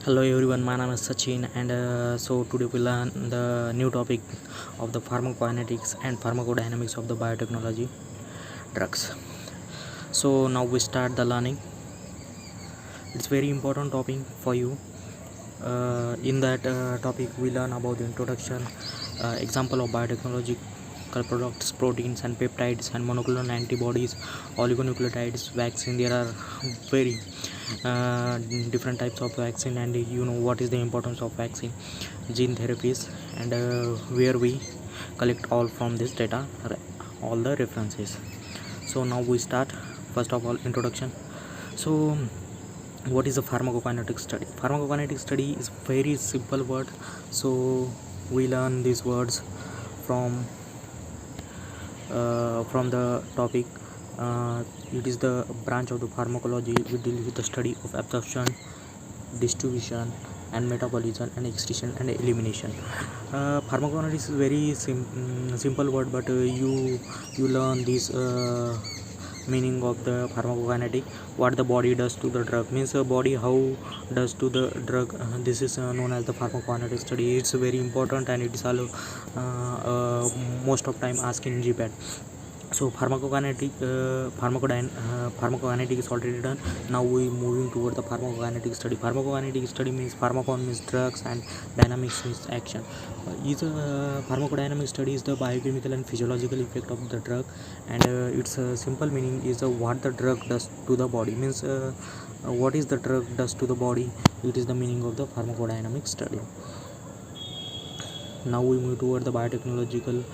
Hello everyone, my name is Sachin, and so today we learn the new topic of the pharmacokinetics and pharmacodynamics of the biotechnology drugs. So now we start the learning. It's very important topic for you. In that topic, we learn about the introduction, example of biotechnology products, proteins and peptides and monoclonal antibodies, oligonucleotides, vaccine. There are very uh, different types of vaccine, and you know what is the importance of vaccine, gene therapies, and where we collect all from this data, all the references. So now we start. First of all, introduction. So what is a pharmacokinetic study? Pharmacokinetic study is very simple word. So we learn these words from the topic. It is the branch of the pharmacology. We deal with the study of absorption, distribution and metabolism and excretion and elimination. Pharmacokinetic is very simple word, but you learn this meaning of the pharmacokinetic, what the body does to the drug, means body how does to the drug. This is known as the pharmacokinetic study. It's very important, and it is all most of time asked in GPAT. So pharmacokinetic is already done. Now we moving toward the pharmacokinetic study. Pharmacokinetic study means pharmacon means drugs and dynamics means action. Is Pharmacodynamic study is the biochemical and physiological effect of the drug, and its simple meaning is what the drug does to the body, means what is the drug does to the body. It is the meaning of the pharmacodynamic study. Now we move toward the biotechnology drugs.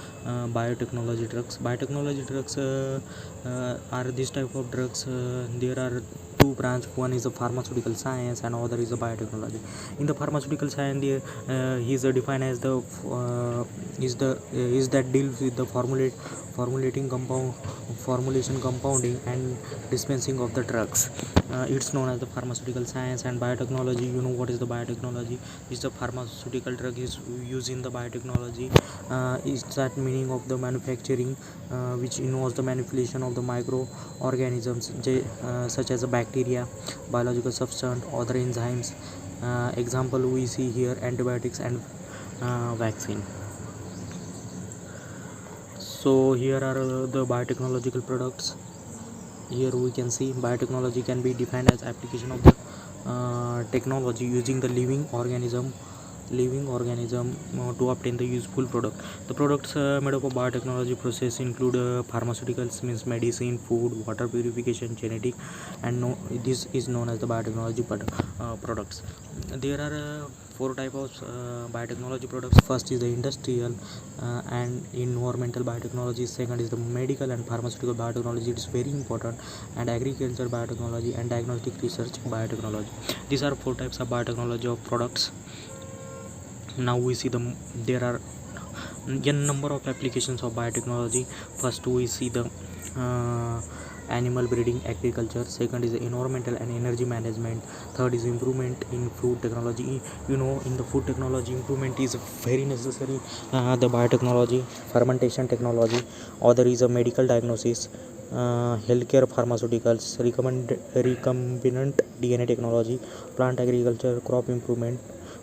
Biotechnology drugs are this type of drugs. There are two branch. One is the pharmaceutical science and other is the biotechnology. In the pharmaceutical science, he is defined as the is that deals with the formulating compound formulation, compounding and dispensing of the drugs. It's known as the pharmaceutical science. And biotechnology, you know what is the biotechnology? Is the pharmaceutical drug is used in the biotechnology. Is that meaning of the manufacturing, which involves the manipulation of the microorganisms, such as a bacteria, biological substance, other enzymes. Example we see here, antibiotics and vaccine. So here are the biotechnological products. Here we can see biotechnology can be defined as application of the technology using the living organism to obtain the useful product. The products made up of biotechnology process include pharmaceuticals, means medicine, food, water purification, genetic, and this is known as the biotechnology products. There are four types of biotechnology products. First is the industrial and environmental biotechnology. Second is the medical and pharmaceutical biotechnology. It is very important. And agriculture biotechnology and diagnostic research biotechnology. These are four types of biotechnology of products. Now we see there are n number of applications of biotechnology. First we see the animal breeding, agriculture. Second is the environmental and energy management. Third is improvement in food technology. You know, in the food technology, improvement is very necessary. The biotechnology, fermentation technology. Other is a medical diagnosis, healthcare pharmaceuticals, recombinant DNA technology, plant agriculture, crop improvement,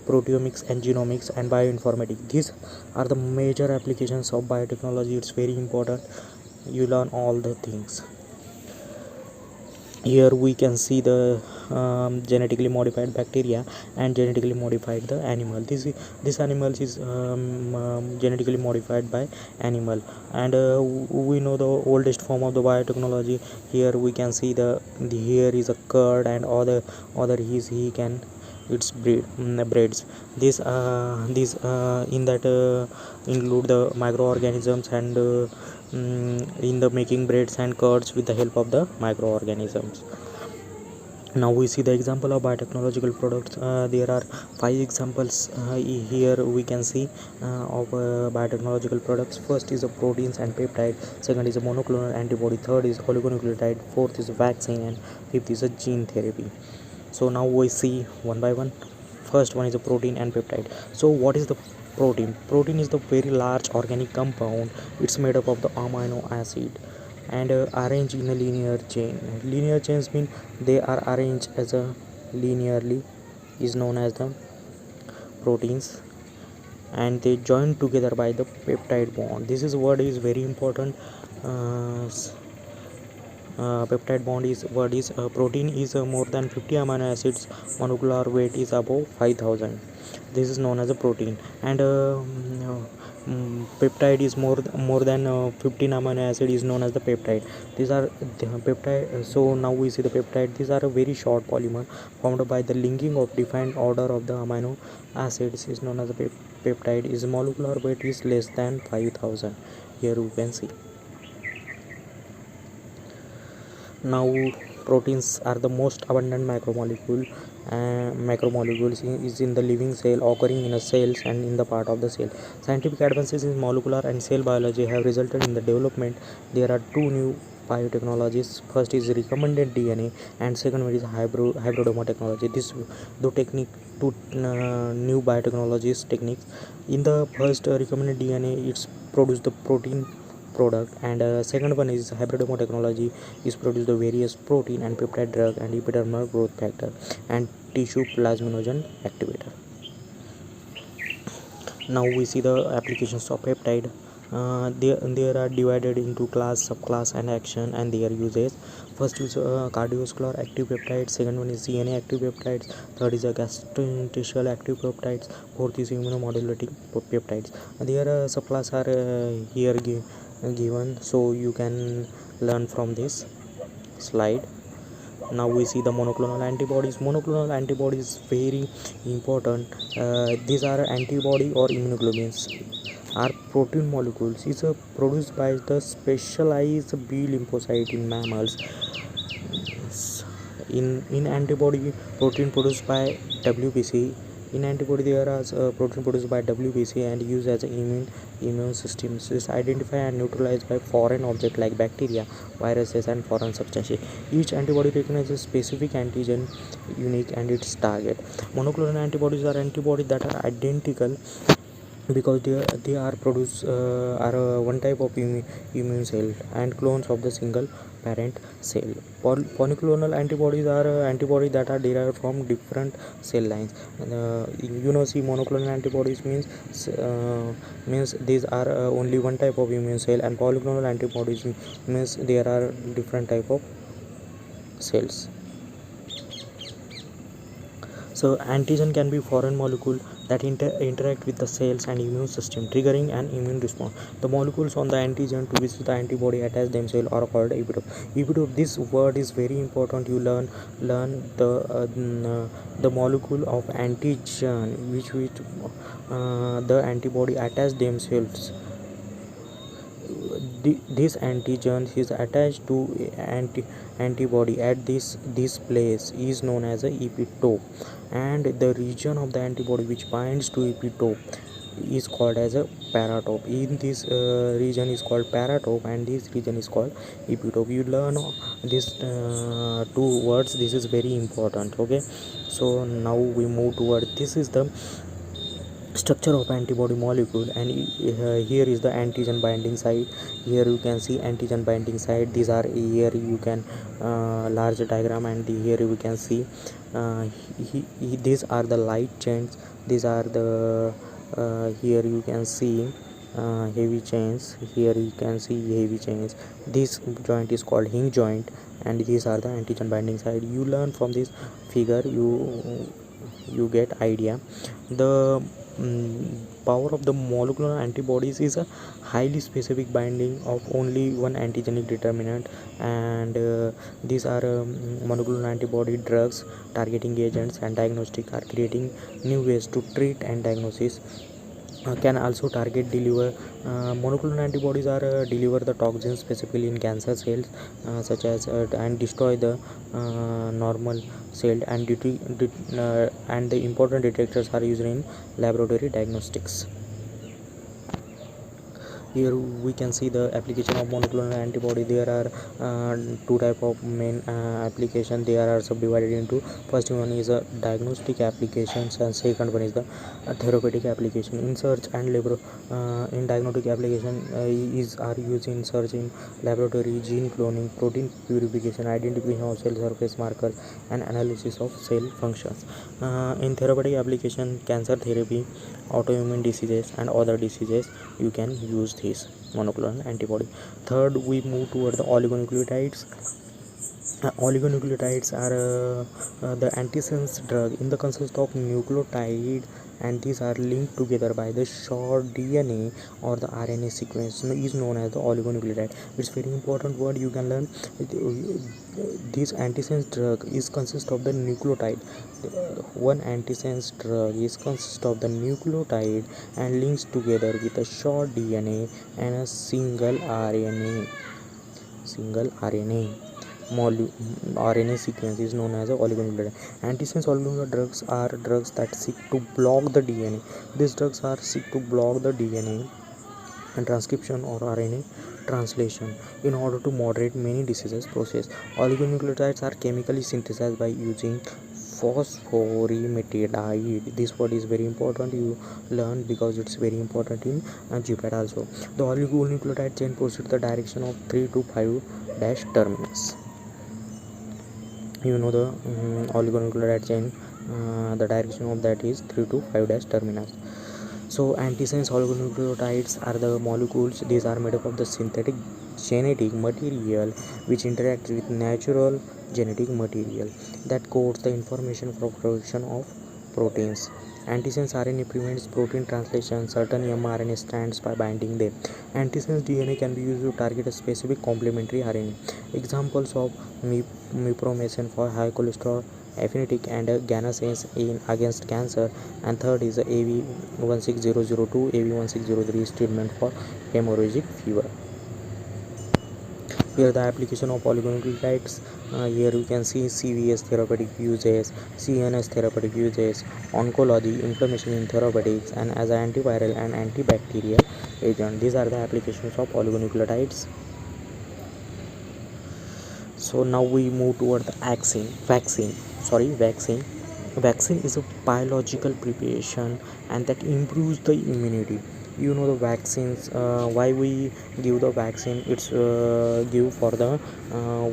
proteomics and genomics, and bioinformatics. These are the major applications of biotechnology. It's very important you learn all the things. Here we can see the genetically modified bacteria and genetically modified the animal. This animal is genetically modified by animal. And we know the oldest form of the biotechnology. Here we can see the here is a curd, and other he can its breeds. These in that include the microorganisms, and in the making breads and curds with the help of the microorganisms. Now we see the example of biotechnological products. There are five examples here we can see of biotechnological products. First is the proteins and peptide. Second is a monoclonal antibody. Third is oligonucleotide. Fourth is vaccine, and fifth is a gene therapy. So now we see one by one. First one is a protein and peptide. So what is the protein is the very large organic compound. It's made up of the amino acid and arranged in a linear chain. Linear chains mean they are arranged as a linearly is known as the proteins, and they join together by the peptide bond. This is word is very important. Peptide bond is word is protein is more than 50 amino acids, molecular weight is above 5000. This is known as a protein. And peptide is more than 15 amino acid is known as the peptide. These are the peptide. So now we see the peptide. These are a very short polymer formed by the linking of defined order of the amino acids is known as a peptide. Is molecular weight is less than 5000. Here you can see. Now proteins are the most abundant macromolecules is in the living cell, occurring in a cells and in the part of the cell. Scientific advances in molecular and cell biology have resulted in the development. There are two new biotechnologies. First is recombinant DNA, and second one is hybridoma technology. This two new biotechnologies techniques. In the first recombinant DNA, it's produce the protein product, and second one is hybridoma technology is produce the various protein and peptide drug and epidermal growth factor and tissue plasminogen activator. Now we see the applications of peptide. There are divided into class, subclass, and action, and their uses. First is cardiovascular active peptides. Second one is CNA active peptides. Third is gastrointestinal active peptides. Fourth is immunomodulating peptides. Their subclass are here given, so you can learn from this slide. Now we see the monoclonal antibodies. Monoclonal antibodies very important. These are antibody or immunoglobulins are protein molecules is produced by the specialized B lymphocyte in mammals. In antibody, protein produced by WBC. In antibody, there are protein produced by WBC and used as immune systems. Is identified and neutralized by foreign objects like bacteria, viruses, and foreign substances. Each antibody recognizes specific antigen, unique, and its target. Monoclonal antibodies are antibodies that are identical because they are produced are one type of immune cell and clones of the single parent cell. Polyclonal antibodies are antibodies that are derived from different cell lines. See, monoclonal antibodies means these are only one type of immune cell, and polyclonal antibodies means there are different type of cells. So antigen can be foreign molecule that interact with the cells and immune system, triggering an immune response. The molecules on the antigen to which the antibody attach themselves are called epitope. Epitope, this word is very important. You learn the molecule of antigen which the antibody attach themselves. This antigen is attached to antibody at this place is known as a epitope, and the region of the antibody which binds to epitope is called as a paratope. In this region is called paratope, and this region is called epitope. You learn these two words. This is very important. Okay, so now we move toward this is the structure of antibody molecule, and here is the antigen binding site. Here you can see antigen binding site. These are here you can large diagram, and here you can see these are the light chains. These are the here you can see heavy chains. Here you can see heavy chains. This joint is called hinge joint, and these are the antigen binding site. You learn from this figure, you get idea. The power of the molecular antibodies is a highly specific binding of only one antigenic determinant, and these are molecular antibody drugs, targeting agents, and diagnostic are creating new ways to treat and diagnosis. Can also target deliver molecular antibodies are deliver the toxins specifically in cancer cells such as and destroy the normal cell, and and the important detectors are used in laboratory diagnostics. Here we can see the application of monoclonal antibody. There are two type of main application. There are subdivided into, first one is a diagnostic applications and second one is the therapeutic application. In search and labor in diagnostic application is are used in search in laboratory, gene cloning, protein purification, identification of cell surface markers and analysis of cell functions. In therapeutic application, cancer therapy, autoimmune diseases and other diseases, you can use this monoclonal antibody. Third, we move toward the oligonucleotides. Oligonucleotides are the antisense drug in the consist of nucleotide, and these are linked together by the short DNA or the RNA sequence is known as the oligonucleotide. It's very important word you can learn. This antisense drug is consist of the nucleotide. One antisense drug is consist of the nucleotide and links together with a short DNA and a single RNA sequence is known as a oligonucleotide. Antisense oligonucleotide drugs are drugs that seek to block the DNA. These drugs are seek to block the DNA and transcription or RNA translation in order to moderate many diseases process. Oligonucleotides are chemically synthesized by using phosphorimidite. This word is very important you learn because it's very important in GPAT also. The oligonucleotide chain proceeds the direction of 3 to 5 dash terminus. You know the oligonucleotide chain, the direction of that is 3 to 5 dash terminus. So antisense oligonucleotides are the molecules. These are made up of the synthetic genetic material which interacts with natural genetic material that codes the information for production of proteins. Antisense RNA prevents protein translation. Certain mRNA strands by binding them. Antisense DNA can be used to target a specific complementary RNA. Examples of mipromycin for high cholesterol affinity and ganasense in against cancer, and third is AV16002 AV1603 is treatment for hemorrhagic fever. Here the application of oligonucleotides. Here you can see CVS therapeutic uses, CNS therapeutic uses, oncology, inflammation in therapeutics, and as an antiviral and antibacterial agent. These are the applications of oligonucleotides. So now we move toward the vaccine. Vaccine is a biological preparation and that improves the immunity. You know the vaccines, why we give the vaccine, it's give for the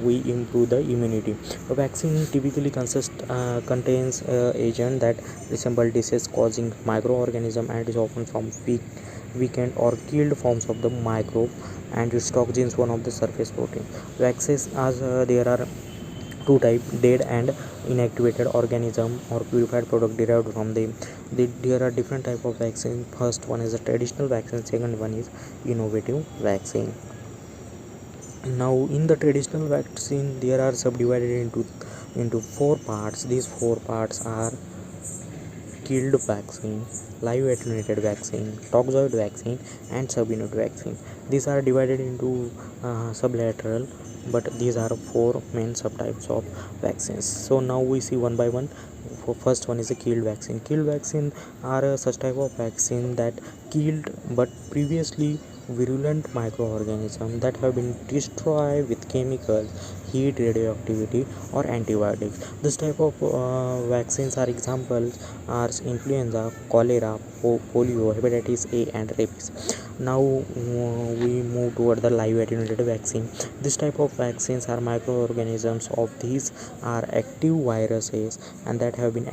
we improve the immunity. The vaccine typically contains agent that resemble disease causing microorganism and is often from weakened or killed forms of the microbe, and its toxins one of the surface protein. Vaccines as there are two type, dead and inactivated organism or purified product derived from them. There are different type of vaccine. First one is a traditional vaccine, second one is innovative vaccine. Now in the traditional vaccine there are subdivided into four parts. These four parts are killed vaccine, live attenuated vaccine, toxoid vaccine and subunit vaccine. These are divided into sublateral, but these are four main subtypes of vaccines. So now we see one by one. First one is a killed vaccine. Killed vaccine are such type of vaccine that killed but previously virulent microorganisms that have been destroyed with chemicals, heat, radioactivity or antibiotics. This type of vaccines are examples are influenza, cholera, polio, hepatitis A and rabies. Now we move toward the live attenuated vaccine. This type of vaccines are microorganisms of these are active viruses and that have been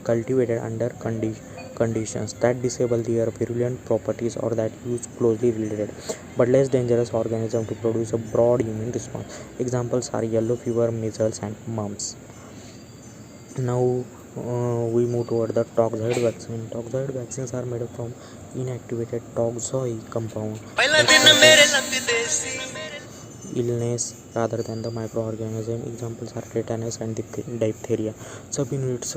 cultivated under conditions that disable their virulent properties or that use closely related but less dangerous organism to produce a broad immune response. Examples are yellow fever, measles and mumps. Now we move toward the toxoid vaccine. Toxoid vaccines are made from inactivated toxoid compound illness rather than the microorganism. Examples are tetanus and diphtheria. Subunits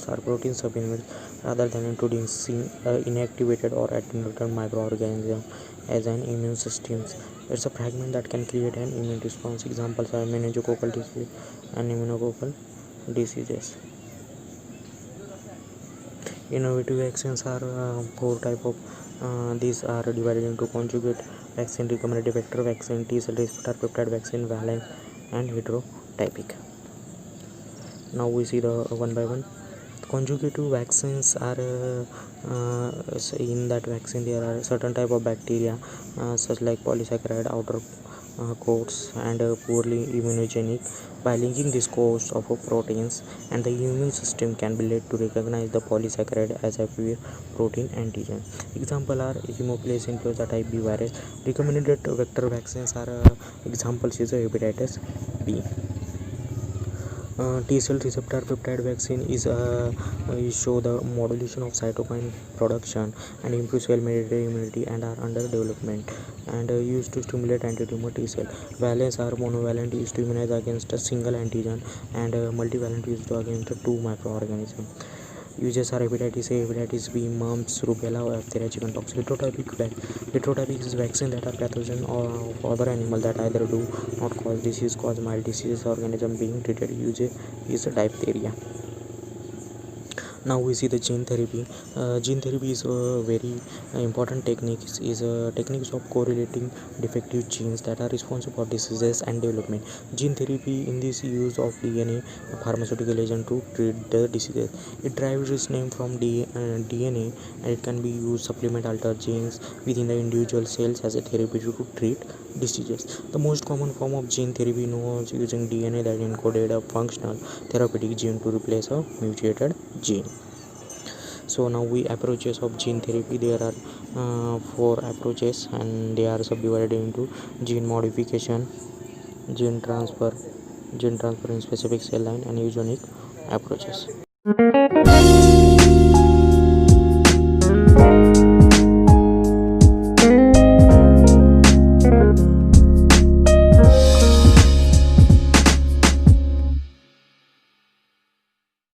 are protein subunits rather than introducing inactivated or attenuated microorganism as an immune system. It's a fragment that can create an immune response. Examples are meningococcal disease and pneumococcal diseases. Innovative vaccines are four type of These are divided into conjugate vaccine, recombinant vector vaccine, T-cell receptor peptide vaccine, valence, and heterotypic. Now we see the one by one. Conjugative vaccines are in that vaccine there are certain type of bacteria such like polysaccharide outer coats and poorly immunogenic. By linking these coats of proteins and the immune system can be led to recognize the polysaccharide as a pure protein antigen. Example are Haemophilus influenza type B virus. Recommended vector vaccines are examples is hepatitis B. T-cell receptor peptide vaccine is show the modulation of cytokine production and improve cell-mediated immunity and are under development and used to stimulate anti-tumor T-cell. Valence are monovalent, used to immunize against a single antigen, and multivalent, used to against two microorganisms. Uses are hepatitis A, hepatitis B, mumps, rubella, diphtheria, chickenpox. Heterotypic is vaccine that are pathogen of other animal that either do not cause disease, cause mild disease. Organism being treated is diphtheria. Now we see the gene therapy. Gene therapy is a very important technique. Is techniques of correlating defective genes that are responsible for diseases and development. Gene therapy in this use of DNA pharmaceutical agent to treat the diseases. It derives its name from DNA and it can be used supplement alter genes within the individual cells as a therapy to treat diseases. The most common form of gene therapy involves using DNA that encoded a functional therapeutic gene to replace a mutated gene. So now we approaches of gene therapy. There are four approaches and they are subdivided into gene modification, gene transfer in specific cell line, and eugenic approaches.